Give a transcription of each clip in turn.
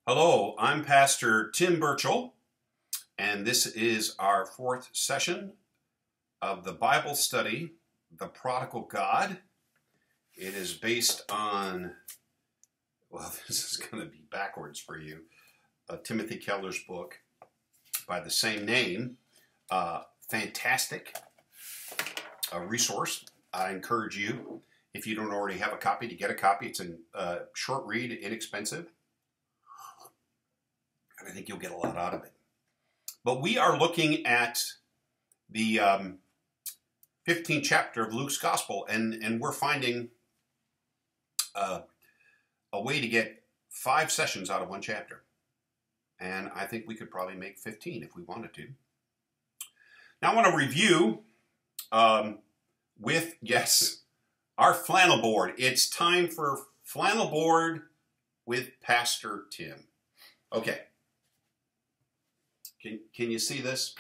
Hello, I'm Pastor Tim Burchell, and this is our fourth session of the Bible study, The Prodigal God. It is based on, well, this is going to be backwards for you, Timothy Keller's book by the same name. Fantastic resource. I encourage you, if you don't already have a copy, to get a copy. It's a short read, inexpensive. I think you'll get a lot out of it. But we are looking at the 15th chapter of Luke's Gospel, and we're finding a way to get 5 sessions out of one chapter. And I think we could probably make 15 if we wanted to. Now I want to review with, yes, our flannel board. It's time for flannel board with Pastor Tim. Okay. Can you see this?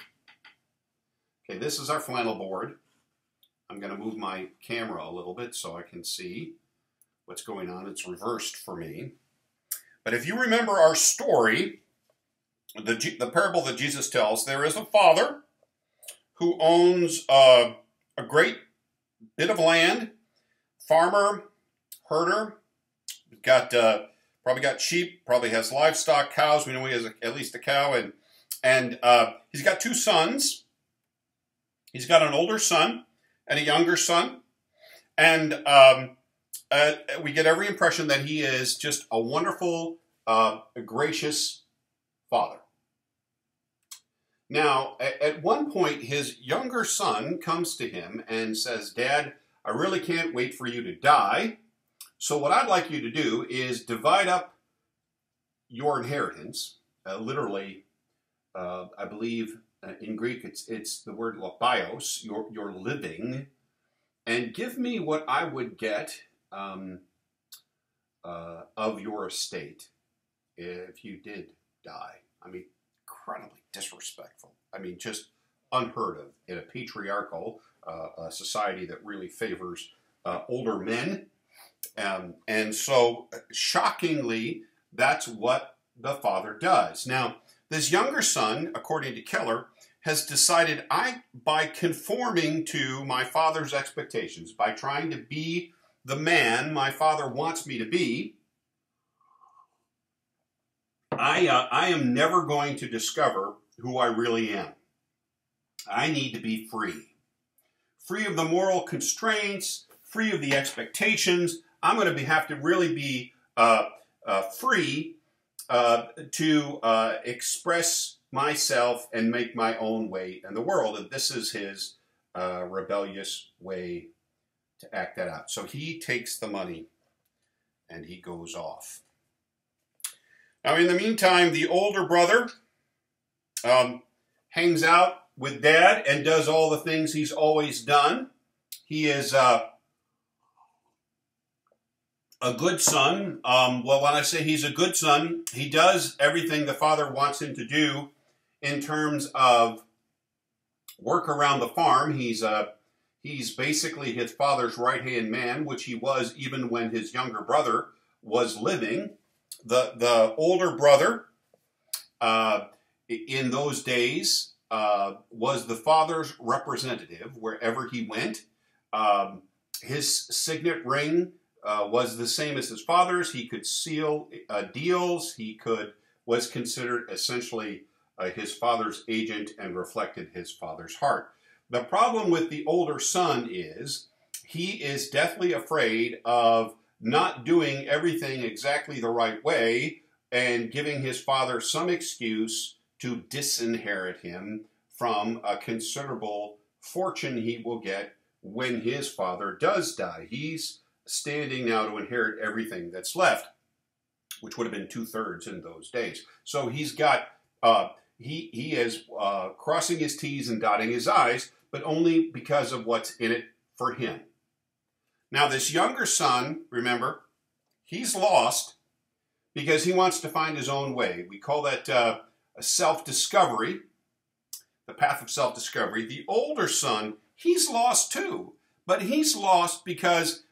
Okay, this is our flannel board. I'm going to move my camera a little bit so I can see what's going on. It's reversed for me. But if you remember our story, the parable that Jesus tells, there is a father who owns a great bit of land, farmer, herder, probably got sheep, probably has livestock, cows. We know he has at least a cow, and he's got 2 sons. He's got an older son and a younger son. And we get every impression that he is just a wonderful, gracious father. Now, at one point, his younger son comes to him and says, "Dad, I really can't wait for you to die. So what I'd like you to do is divide up your inheritance," literally. I believe in Greek it's the word bios, your living, and give me what I would get of your estate if you did die. I mean, incredibly disrespectful. I mean, just unheard of in a patriarchal society that really favors older men. And so, shockingly, that's what the father does. Now, this younger son, according to Keller, has decided, by conforming to my father's expectations, by trying to be the man my father wants me to be, I am never going to discover who I really am. I need to be free. Free of the moral constraints, free of the expectations. I'm going to have to really be free to express myself and make my own way in the world. And this is his rebellious way to act that out. So he takes the money and he goes off. Now, in the meantime, the older brother hangs out with Dad and does all the things he's always done. He is a good son. Well, when I say he's a good son, he does everything the father wants him to do in terms of work around the farm. He's basically his father's right-hand man, which he was even when his younger brother was living. The older brother, in those days, was the father's representative wherever he went. His signet ring was the same as his father's. He could seal deals. He was considered essentially his father's agent and reflected his father's heart. The problem with the older son is he is deathly afraid of not doing everything exactly the right way and giving his father some excuse to disinherit him from a considerable fortune he will get when his father does die. He's standing now to inherit everything that's left, which would have been 2/3 in those days. So he's got, he is crossing his T's and dotting his I's, but only because of what's in it for him. Now this younger son, remember, he's lost because he wants to find his own way. We call that a self-discovery, the path of self-discovery. The older son, he's lost too, but he's lost because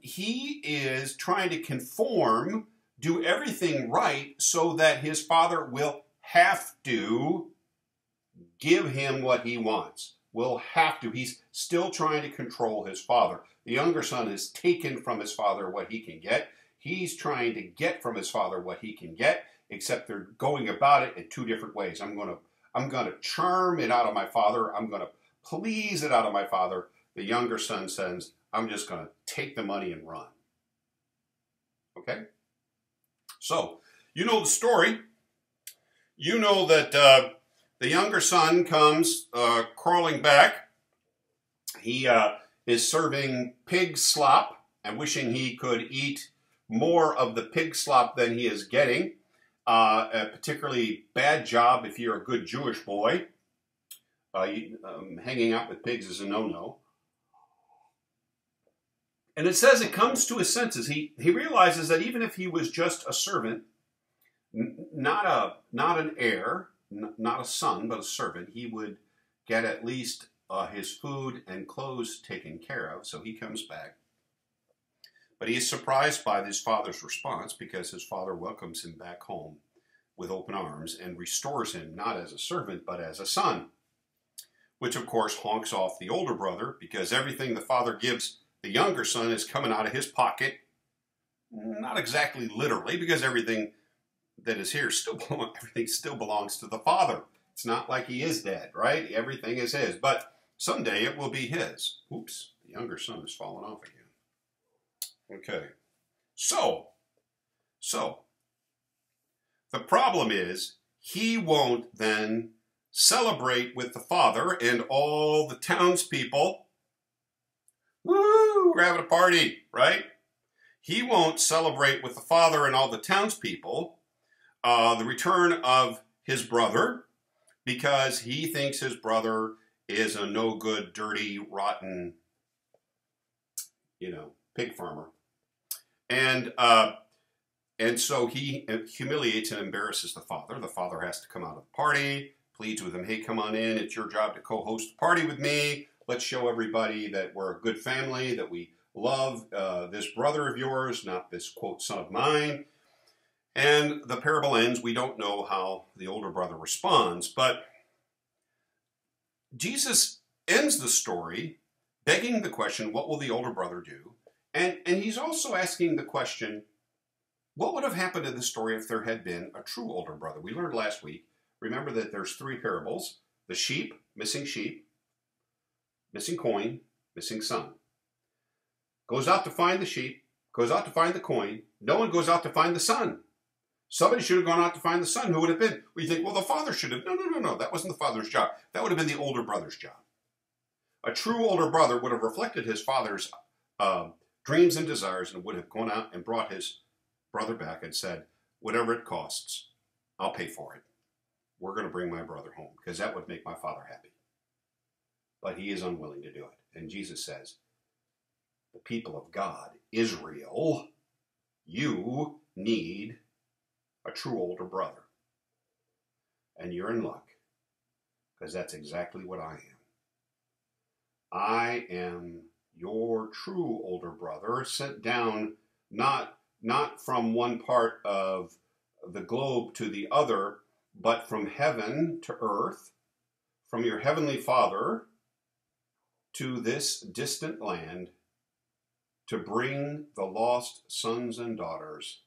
he is trying to conform do everything right so that his father will have to give him what he wants. Will have to. He's still trying to control his father. The younger son has taken from his father what he can get. He's trying to get from his father what he can get, except they're going about it in two different ways. I'm going to charm it out of my father. I'm going to please it out of my father. The younger son says, I'm just going to take the money and run. Okay? So, you know the story. You know that the younger son comes crawling back. He is serving pig slop and wishing he could eat more of the pig slop than he is getting. A particularly bad job if you're a good Jewish boy. Hanging out with pigs is a no-no. And it says it comes to his senses. He realizes that even if he was just a servant, not an heir, not a son, but a servant, he would get at least his food and clothes taken care of. So he comes back. But he is surprised by his father's response because his father welcomes him back home with open arms and restores him not as a servant but as a son. Which of course honks off the older brother because everything the father gives the younger son is coming out of his pocket. Not exactly literally, because everything that is here everything still belongs to the father. It's not like he is dead, right? Everything is his. But someday it will be his. Oops, the younger son has fallen off again. Okay. So the problem is he won't then celebrate with the father and all the townspeople. Woo! We're having a party, right? He won't celebrate with the father and all the townspeople the return of his brother because he thinks his brother is a no good, dirty, rotten, pig farmer. And so he humiliates and embarrasses the father. The father has to come out of the party, pleads with him, hey, come on in. It's your job to co-host the party with me. Let's show everybody that we're a good family, that we love this brother of yours, not this, quote, son of mine. And the parable ends. We don't know how the older brother responds, but Jesus ends the story begging the question, what will the older brother do? And he's also asking the question, what would have happened in the story if there had been a true older brother? We learned last week, remember that there's three parables: the sheep, missing coin, missing son. Goes out to find the sheep, goes out to find the coin. No one goes out to find the son. Somebody should have gone out to find the son. Who would have been? We think, well, the father should have. No. That wasn't the father's job. That would have been the older brother's job. A true older brother would have reflected his father's dreams and desires and would have gone out and brought his brother back and said, whatever it costs, I'll pay for it. We're going to bring my brother home because that would make my father happy. But he is unwilling to do it. And Jesus says, the people of God, Israel, you need a true older brother. And you're in luck, because that's exactly what I am. I am your true older brother, sent down not from one part of the globe to the other, but from heaven to earth, from your heavenly Father to this distant land, to bring the lost sons and daughters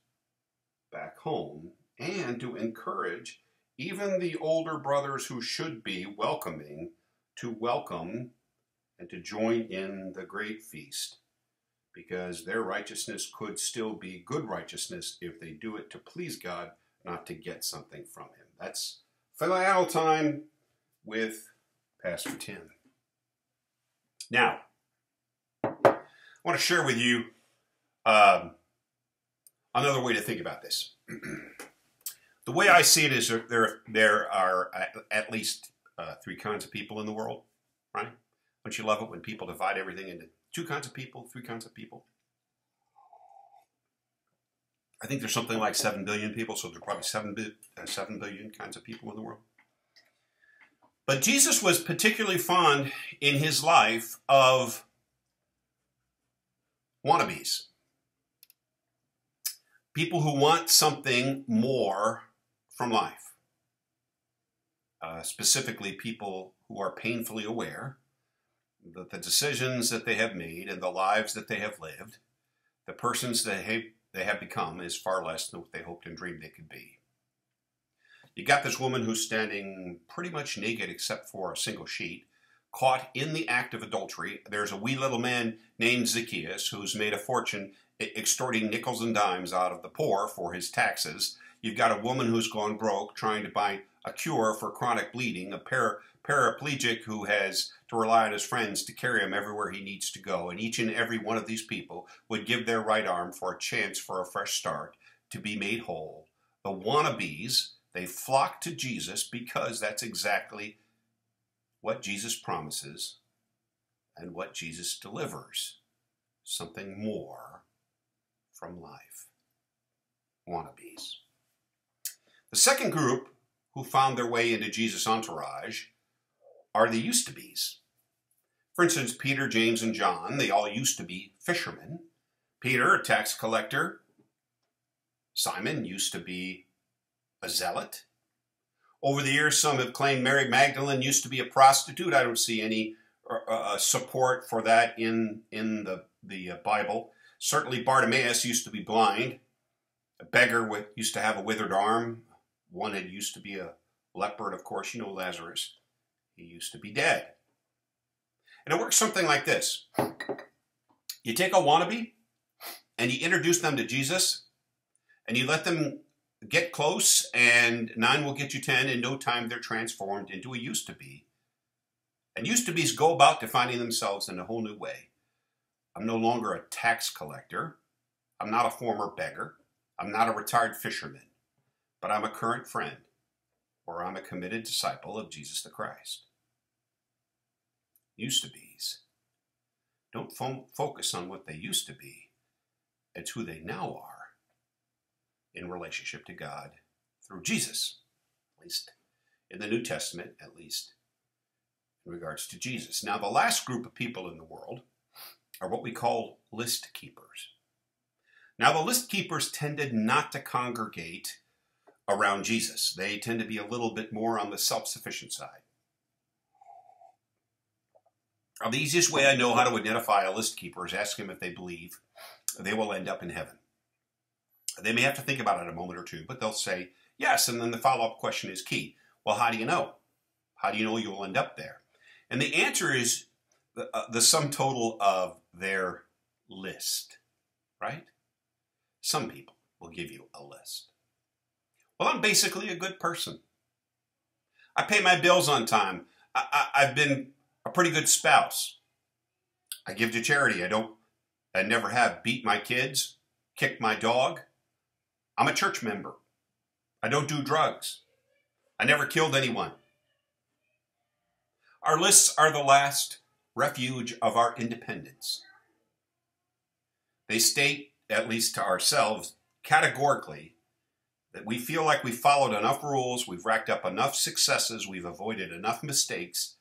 back home, and to encourage even the older brothers who should be welcoming to welcome and to join in the great feast, because their righteousness could still be good righteousness if they do it to please God, not to get something from him. That's flannel time with Pastor Tim. Now, I want to share with you another way to think about this. The way I see it is there are at least three kinds of people in the world, right? Don't you love it when people divide everything into two kinds of people, three kinds of people? I think there's something like 7 billion people, so there's probably 7 billion kinds of people in the world. But Jesus was particularly fond in his life of wannabes. People who want something more from life. Specifically, people who are painfully aware that the decisions that they have made and the lives that they have lived, the persons that they have become, is far less than what they hoped and dreamed they could be. You got this woman who's standing pretty much naked except for a single sheet, caught in the act of adultery. There's a wee little man named Zacchaeus who's made a fortune extorting nickels and dimes out of the poor for his taxes. You've got a woman who's gone broke trying to buy a cure for chronic bleeding, a paraplegic who has to rely on his friends to carry him everywhere he needs to go. And each and every one of these people would give their right arm for a chance for a fresh start, to be made whole. The wannabes, they flock to Jesus because that's exactly what Jesus promises and what Jesus delivers. Something more from life. Wannabes. The second group who found their way into Jesus' entourage are the used-to-bes. For instance, Peter, James, and John, they all used to be fishermen. Peter, a tax collector. Simon used to be a zealot. Over the years, some have claimed Mary Magdalene used to be a prostitute. I don't see any support for that in the Bible. Certainly Bartimaeus used to be blind. A beggar used to have a withered arm. One had used to be a leper, and of course, you know Lazarus. He used to be dead. And it works something like this. You take a wannabe, and you introduce them to Jesus, and you let them get close, and 9 will get you 10. In no time, they're transformed into a used-to-be. And used-to-bes go about defining themselves in a whole new way. I'm no longer a tax collector. I'm not a former beggar. I'm not a retired fisherman. But I'm a current friend, or I'm a committed disciple of Jesus the Christ. Used-to-bes don't focus on what they used to be. It's who they now are in relationship to God through Jesus, at least in the New Testament, at least in regards to Jesus. Now, the last group of people in the world are what we call list keepers. Now, the list keepers tended not to congregate around Jesus. They tend to be a little bit more on the self-sufficient side. Now, the easiest way I know how to identify a list keeper is ask them if they believe they will end up in heaven. They may have to think about it a moment or two, but they'll say yes, and then the follow-up question is key. Well, how do you know? How do you know you will end up there? And the answer is the sum total of their list, right? Some people will give you a list. Well, I'm basically a good person. I pay my bills on time. I've been a pretty good spouse. I give to charity. I never have beat my kids, kicked my dog. I'm a church member. I don't do drugs. I never killed anyone. Our lists are the last refuge of our independence. They state, at least to ourselves, categorically, that we feel like we've followed enough rules, we've racked up enough successes, we've avoided enough mistakes,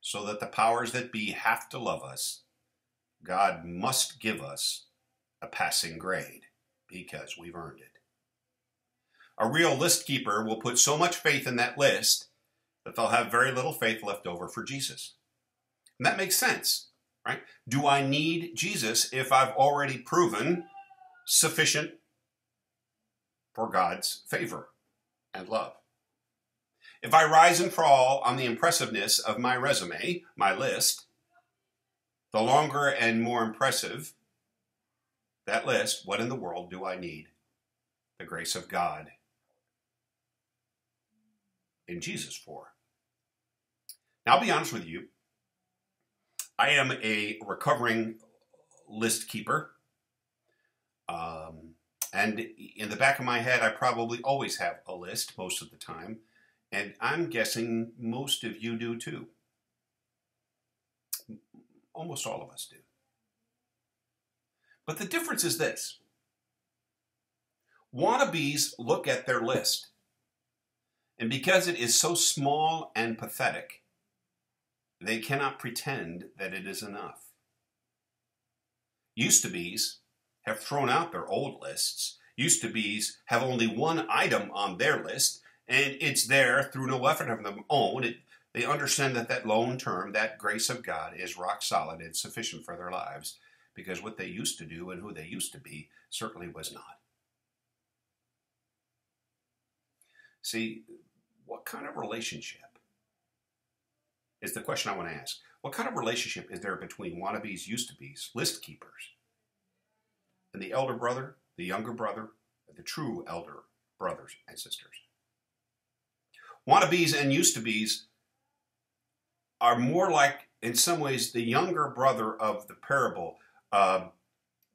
so that the powers that be have to love us. God must give us a passing grade because we've earned it. A real list keeper will put so much faith in that list that they'll have very little faith left over for Jesus. And that makes sense, right? Do I need Jesus if I've already proven sufficient for God's favor and love? If I rise and fall on the impressiveness of my resume, my list, the longer and more impressive that list, what in the world do I need the grace of God in Jesus for? Now, I'll be honest with you. I am a recovering list keeper. And in the back of my head, I probably always have a list most of the time. And I'm guessing most of you do too. Almost all of us do. But the difference is this. Wannabes look at their list. And because it is so small and pathetic, they cannot pretend that it is enough. Used-to-bes have thrown out their old lists. used-to-bes have only one item on their list, and it's there through no effort of their own. They understand that that lone term, that grace of God, is rock solid and sufficient for their lives, because what they used to do and who they used to be certainly was not. See, what kind of relationship is the question I want to ask? What kind of relationship is there between wannabes, used-to-bes, list keepers, and the elder brother, the younger brother, and the true elder brothers and sisters? Wannabes and used-to-bes are more like, in some ways, the younger brother of the parable. The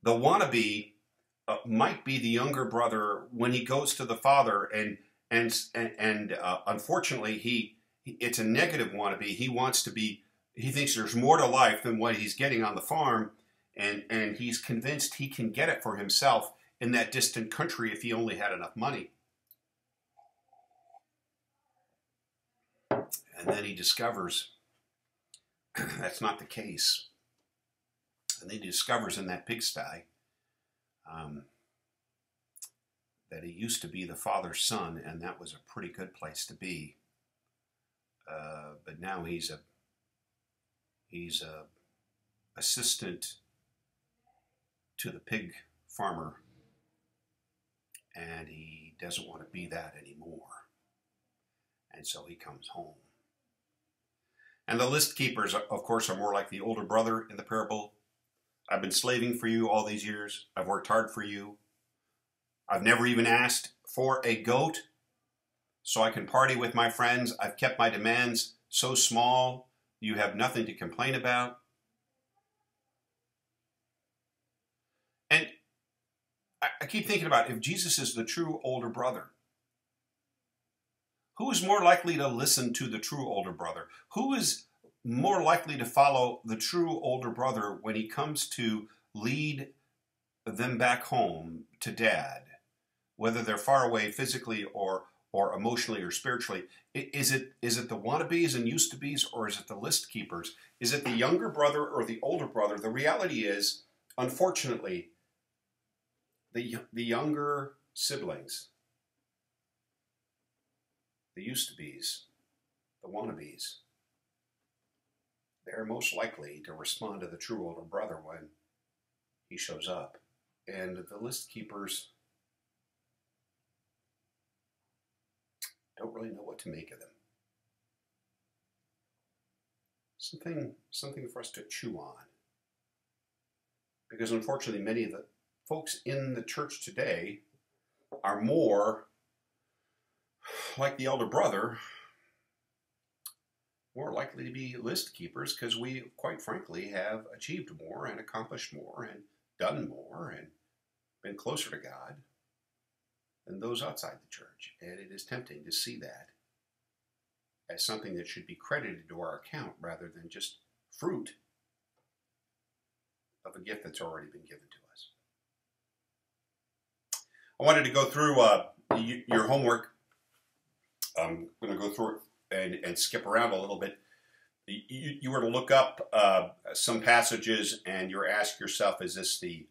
wannabe might be the younger brother when he goes to the father, and unfortunately, it's a negative wannabe. He wants to be. He thinks there's more to life than what he's getting on the farm, and he's convinced he can get it for himself in that distant country if he only had enough money. And then he discovers that's not the case. And then he discovers in that pigsty that he used to be the father's son, and that was a pretty good place to be. But now he's a assistant to the pig farmer, and he doesn't want to be that anymore. And so he comes home. And the list keepers, of course, are more like the older brother in the parable. I've been slaving for you all these years. I've worked hard for you. I've never even asked for a goat so I can party with my friends. I've kept my demands so small, you have nothing to complain about. And I keep thinking about, if Jesus is the true older brother, who is more likely to listen to the true older brother? Who is more likely to follow the true older brother when he comes to lead them back home to dad, whether they're far away physically or emotionally or spiritually? Is it the wannabes and used-to-bes, or is it the list keepers? Is it the younger brother or the older brother? The reality is, unfortunately, the younger siblings, the used-to-bes, the wannabes, they're most likely to respond to the true older brother when he shows up. And the list keepers don't really know what to make of them. Something for us to chew on. Because unfortunately, many of the folks in the church today are more like the elder brother, more likely to be list keepers, because we, quite frankly, have achieved more and accomplished more and done more and been closer to God than those outside the church. And it is tempting to see that as something that should be credited to our account rather than just fruit of a gift that's already been given to us. I wanted to go through your homework. I'm going to go through it and skip around a little bit. You were to look up some passages, and you were to ask yourself, is this the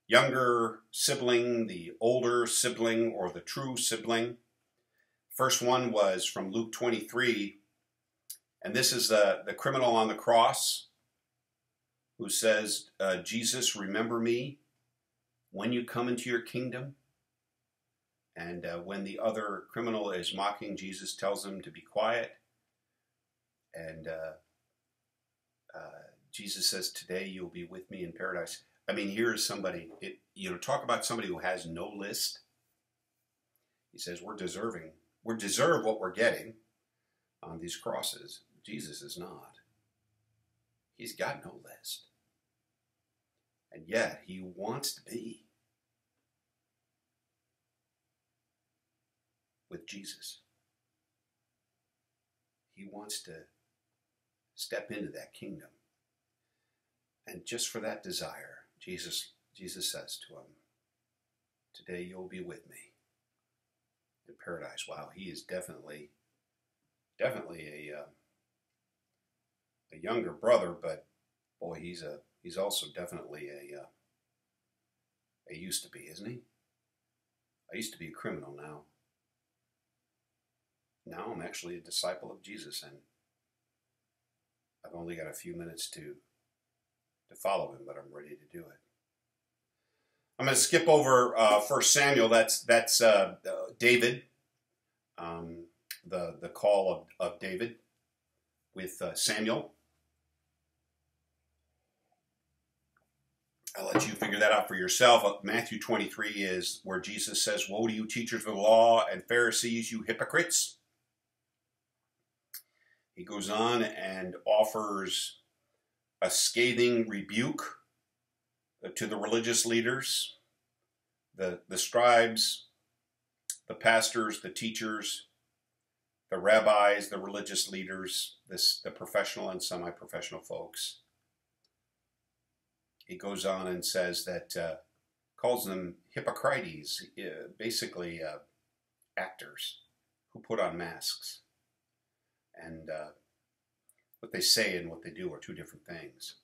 younger sibling, the older sibling, or the true sibling? First one was from Luke 23, and this is the criminal on the cross who says, Jesus, remember me when you come into your kingdom. And when the other criminal is mocking, Jesus tells him to be quiet. And Jesus says, today you'll be with me in paradise. I mean, here is somebody, talk about somebody who has no list. He says, we deserve what we're getting on these crosses. Jesus is not. He's got no list. And yet, he wants to be with Jesus. He wants to step into that kingdom. And just for that desire, Jesus says to him, today you'll be with me in paradise. Wow, he is definitely a younger brother, but boy, he's also definitely a used to be, isn't he? I used to be a criminal now. Now I'm actually a disciple of Jesus, and I've only got a few minutes to follow him, but I'm ready to do it. I'm going to skip over 1 Samuel. That's David, the call of David with Samuel. I'll let you figure that out for yourself. Matthew 23 is where Jesus says, "Woe to you, teachers of the law and Pharisees, you hypocrites." He goes on and offers a scathing rebuke to the religious leaders, the scribes, the pastors, the teachers, the rabbis, the religious leaders, the professional and semi-professional folks. He goes on and says that, calls them hypocrites, basically actors who put on masks. And what they say and what they do are two different things.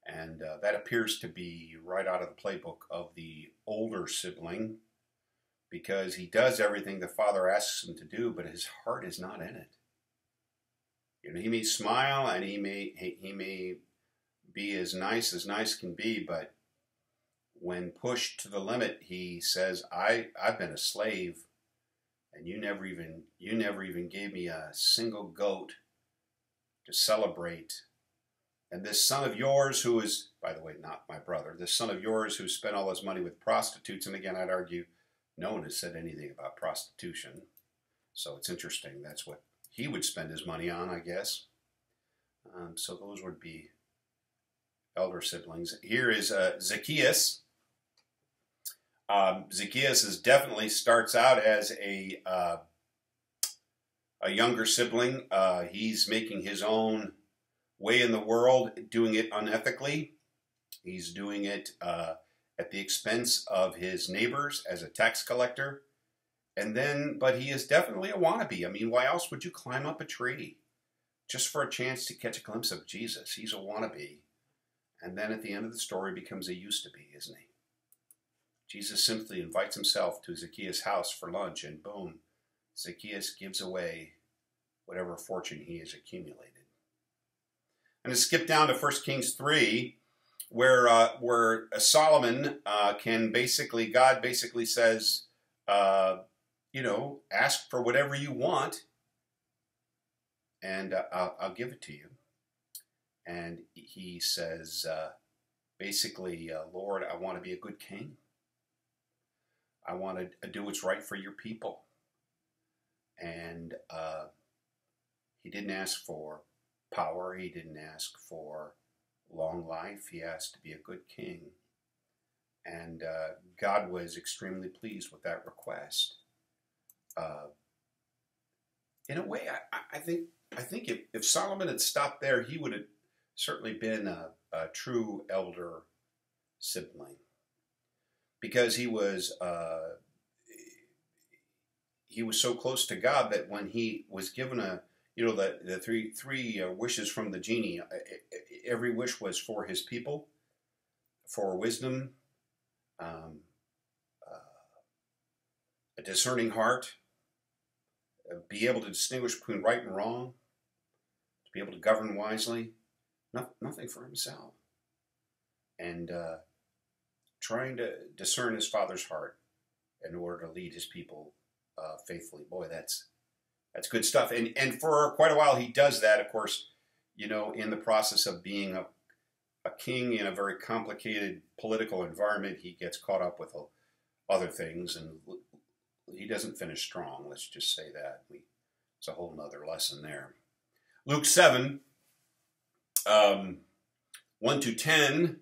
And that appears to be right out of the playbook of the older sibling, because he does everything the father asks him to do, but his heart is not in it. You know, he may smile and he may be as nice can be, but when pushed to the limit, he says, I've been a slave, and you never even gave me a single goat to celebrate. And this son of yours, who is, by the way, not my brother, this son of yours who spent all his money with prostitutes, and again, I'd argue no one has said anything about prostitution. So it's interesting. That's what he would spend his money on, I guess. So those would be elder siblings. Here is Zacchaeus. Zacchaeus definitely starts out as a younger sibling. He's making his own way in the world, doing it unethically. He's doing it at the expense of his neighbors as a tax collector. But he is definitely a wannabe. I mean, why else would you climb up a tree? Just for a chance to catch a glimpse of Jesus. He's a wannabe. And then at the end of the story becomes a used to be, isn't he? Jesus simply invites himself to Zacchaeus' house for lunch, and boom, Zacchaeus gives away whatever fortune he has accumulated. I'm going to skip down to 1 Kings 3, where Solomon God basically says, ask for whatever you want, and I'll give it to you. And he says, Lord, I want to be a good king. I want to do what's right for your people. And he didn't ask for power. He didn't ask for long life. He asked to be a good king. And God was extremely pleased with that request. In a way, I think if Solomon had stopped there, he would have certainly been a true elder sibling, because he was so close to God that when he was given the three wishes from the genie, every wish was for his people, for wisdom, a discerning heart, be able to distinguish between right and wrong, to be able to govern wisely. Nothing for himself. And trying to discern his father's heart in order to lead his people faithfully. Boy, that's good stuff. And for quite a while he does that, of course, in the process of being a king in a very complicated political environment. He gets caught up with other things, and he doesn't finish strong. Let's just say that. It's a whole nother lesson there. Luke 7, 1 to 10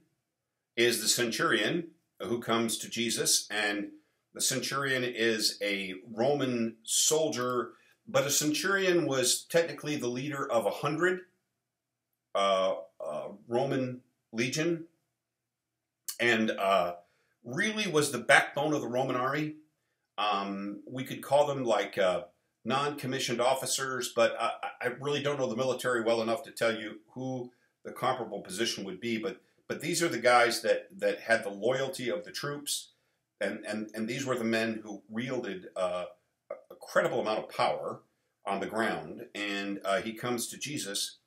is the centurion who comes to Jesus, and the centurion is a Roman soldier, but a centurion was technically the leader of 100 Roman legion, and really was the backbone of the Roman army. We could call them like non-commissioned officers, but I really don't know the military well enough to tell you who the comparable position would be. But these are the guys that had the loyalty of the troops. and these were the men who wielded a credible amount of power on the ground. And he comes to Jesus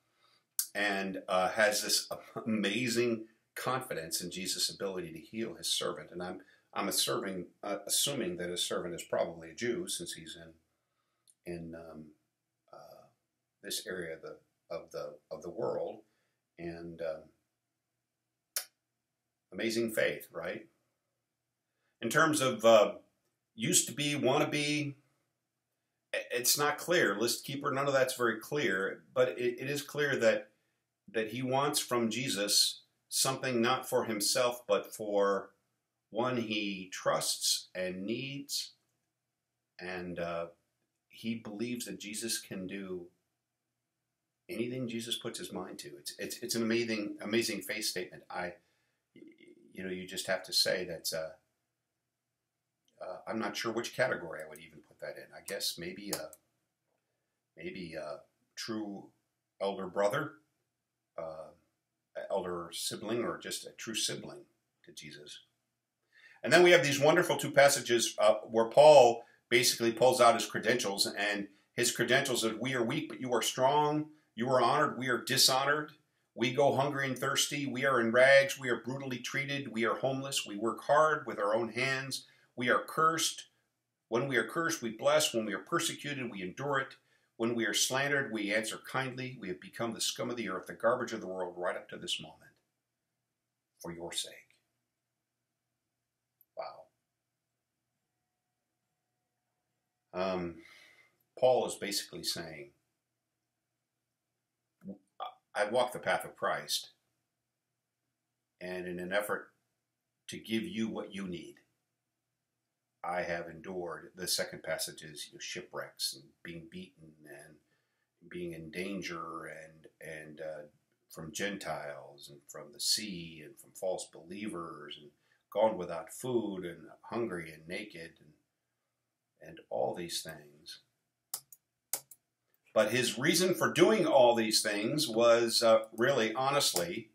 and has this amazing confidence in Jesus' ability to heal his servant. And I'm assuming that his servant is probably a Jew, since he's in this area of the world. And amazing faith, right? In terms of used to be, wannabe, it's not clear. List keeper, none of that's very clear. But it is clear that he wants from Jesus something not for himself, but for one he trusts and needs. And he believes that Jesus can do anything Jesus puts his mind to. It's an amazing faith statement. You just have to say that I'm not sure which category I would even put that in. I guess maybe a true elder brother, elder sibling, or just a true sibling to Jesus. And then we have these wonderful two passages where Paul basically pulls out his credentials, and his credentials are: we are weak, but you are strong. You are honored, we are dishonored. We go hungry and thirsty. We are in rags. We are brutally treated. We are homeless. We work hard with our own hands. We are cursed. When we are cursed, we bless. When we are persecuted, we endure it. When we are slandered, we answer kindly. We have become the scum of the earth, the garbage of the world, right up to this moment, for your sake. Wow. Paul is basically saying, I walk the path of Christ, and in an effort to give you what you need, I have endured. The second passage is shipwrecks and being beaten and being in danger and from Gentiles and from the sea and from false believers, and gone without food and hungry and naked and all these things. But his reason for doing all these things was really, honestly,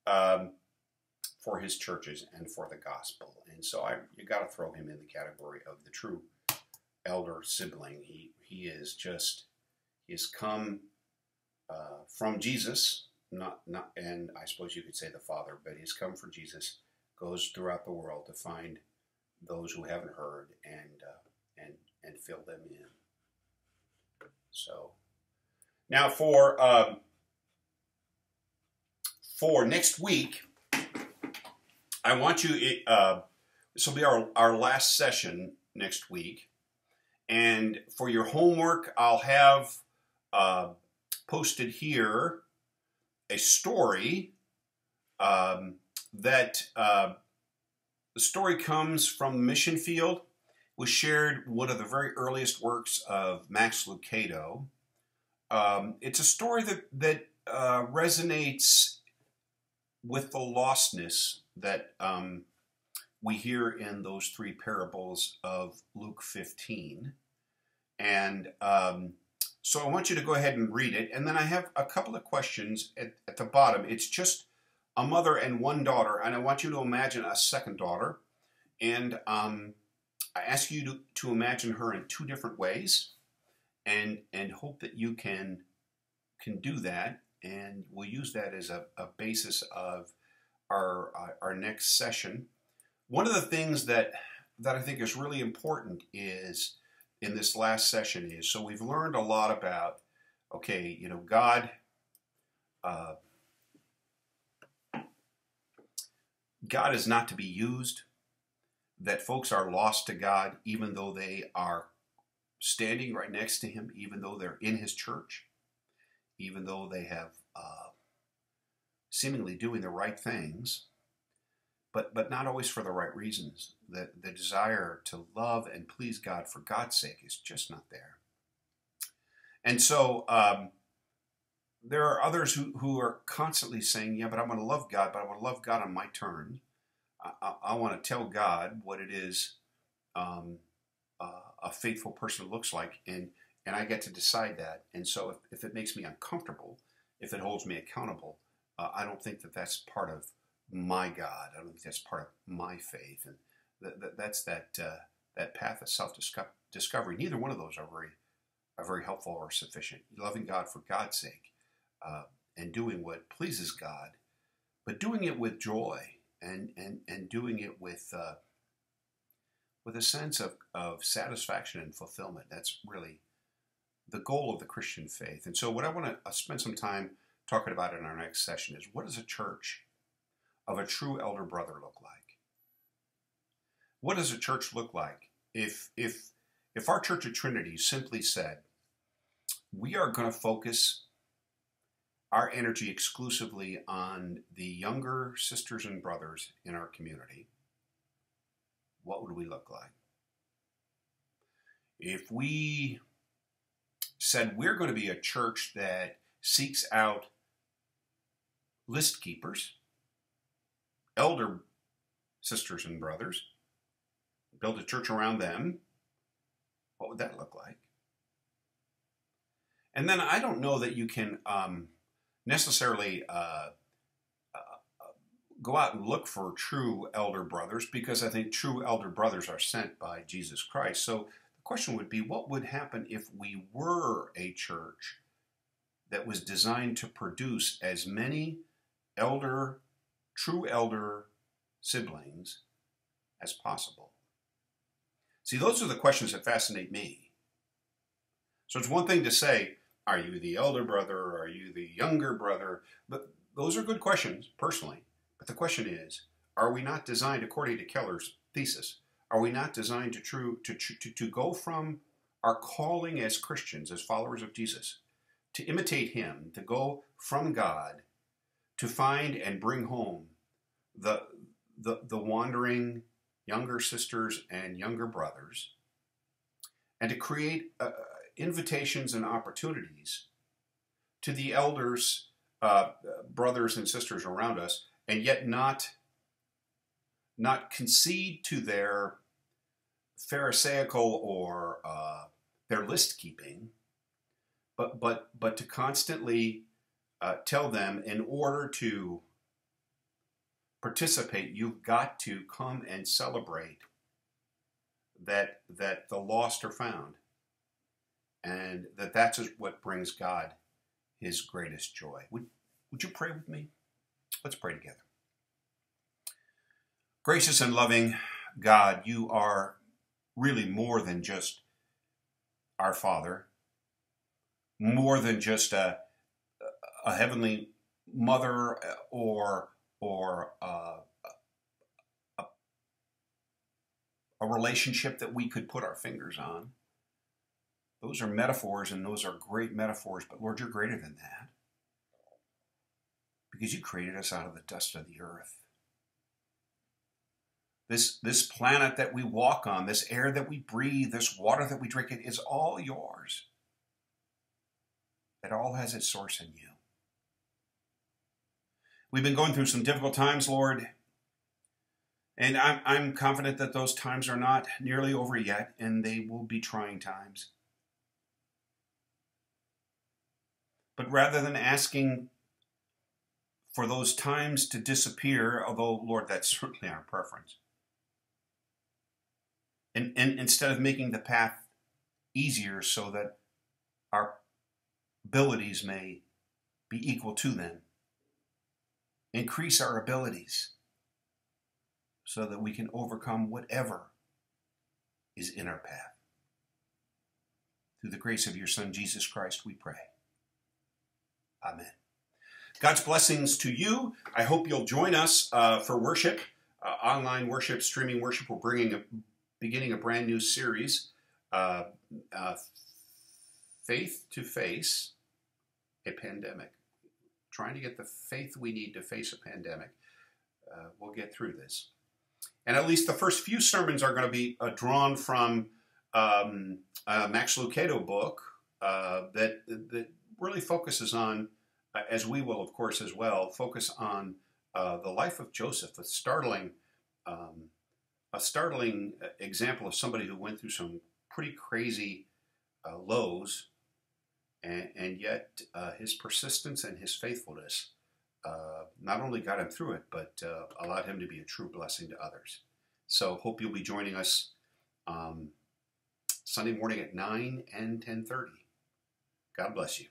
for his churches and for the gospel. And so you got to throw him in the category of the true elder sibling. He has come from Jesus, not, and I suppose you could say the Father, but he's come for Jesus, goes throughout the world to find those who haven't heard and fill them in. So now for next week, I want you. This will be our last session next week, and for your homework, I'll have posted here a story that the story comes from the mission field. Was shared one of the very earliest works of Max Lucado. It's a story that resonates with the lostness that we hear in those three parables of Luke 15. And so I want you to go ahead and read it. And then I have a couple of questions at the bottom. It's just a mother and one daughter, and I want you to imagine a second daughter. And I ask you to imagine her in two different ways, and hope that you can do that, and we'll use that as a basis of our next session. One of the things that I think is really important is in this last session is, so we've learned a lot about, okay, God is not to be used, that folks are lost to God even though they are standing right next to him, even though they're in his church, even though they have seemingly doing the right things, but not always for the right reasons. The desire to love and please God for God's sake is just not there. And so there are others who are constantly saying, yeah, but I want to love God, but I want to love God on my terms. I want to tell God what it is a faithful person looks like, and I get to decide that. And so if it makes me uncomfortable, if it holds me accountable, I don't think that that's part of my God. I don't think that's part of my faith. And That's that path of self-discovery. Neither one of those are very helpful or sufficient. Loving God for God's sake, and doing what pleases God, but doing it with joy and doing it with a sense of satisfaction and fulfillment. That's really the goal of the Christian faith. And so what I want to spend some time talking about in our next session is, what does a church of a true elder brother look like? What does a church look like if our Church of Trinity simply said, we are going to focus our energy exclusively on the younger sisters and brothers in our community? What would we look like? If we said we're going to be a church that seeks out list keepers, elder sisters and brothers, build a church around them, what would that look like? And then I don't know that you can necessarily go out and look for true elder brothers, because I think true elder brothers are sent by Jesus Christ. So the question would be, what would happen if we were a church that was designed to produce as many true elder siblings as possible? See, those are the questions that fascinate me. So it's one thing to say, are you the elder brother, or are you the younger brother? But those are good questions, personally. But the question is, are we not designed, according to Keller's thesis, are we not designed to go from our calling as Christians, as followers of Jesus, to imitate him, to go from God, to find and bring home the wandering younger sisters and younger brothers, and to create invitations and opportunities to the elders, brothers and sisters around us, and yet not concede to their pharisaical or their list keeping, but to constantly tell them, in order to participate, you've got to come and celebrate that the lost are found, and that's what brings God his greatest joy. Would you pray with me? Let's pray together. Gracious and loving God, you are really more than just our Father, more than just a heavenly mother or a relationship that we could put our fingers on. Those are metaphors, and those are great metaphors, but Lord, you're greater than that, because you created us out of the dust of the earth. This planet that we walk on, this air that we breathe, this water that we drink, it is all yours. It all has its source in you. We've been going through some difficult times, Lord, and I'm confident that those times are not nearly over yet, and they will be trying times. But rather than asking for those times to disappear, although, Lord, that's certainly our preference, and instead of making the path easier so that our abilities may be equal to them, increase our abilities so that we can overcome whatever is in our path. Through the grace of your Son, Jesus Christ, we pray. Amen. God's blessings to you. I hope you'll join us for worship, online worship, streaming worship. We're beginning a brand new series, Faith to Face a Pandemic. Trying to get the faith we need to face a pandemic. We'll get through this. And at least the first few sermons are going to be drawn from a Max Lucado book that really focuses on, as we will, of course, as well, focus on the life of Joseph, a startling example of somebody who went through some pretty crazy lows, and yet his persistence and his faithfulness not only got him through it, but allowed him to be a true blessing to others. So hope you'll be joining us Sunday morning at 9 and 10:30. God bless you.